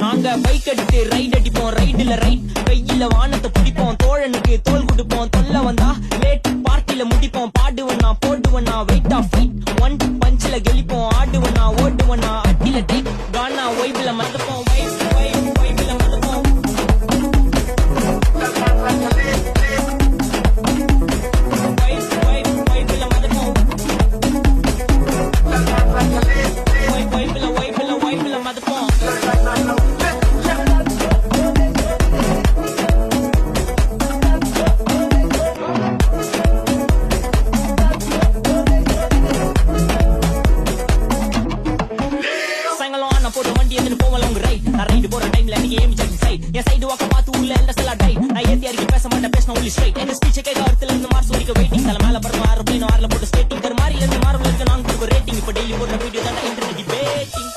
நாங்க பைக் எடுத்து ரைட் அடிப்போம், ரைடுல ரைட் கையில வானத்தை பிடிப்போம், தோழனுக்கு தோல் கொடுப்போம், தொல்ல வந்தா லேட் பார்ட்டில முடிப்போம், பாடுவனா போடுவனா வெயிட் ஆஃப் ஃபைட் ஒன் பஞ்சில கெளிப்போம், ஆடுவனா ஓடுவனா அட்டில டைப் கானா வைப்ல மறப்போம், வைப்ல மறப்போம். என் சைடு வாக்க பார்த்து உள்ள எல்லாம் செல்லா டை நான் ஏத்தி அறிக்கை பேச மாட்டேன் பேசின உள்ளி ஸ்ட்ரைட் எங்க ஸ்பீச் கேட்க அர்த்தத்துல இருந்து மார்ஸ் வரைக்கும் வெயிட்டிங் தலை மேல பறக்கும் ஆரோப்ளைன் ஆறுல போட்டு ஸ்டேட்டிங் மாதிரி இருந்து மார்வல் இருக்கு நாங்க கொடுக்கும் ரேட்டிங் இப்ப டெய்லி போடுற வீடியோ தான் இன்டர்நெட் டிபேட்டிங்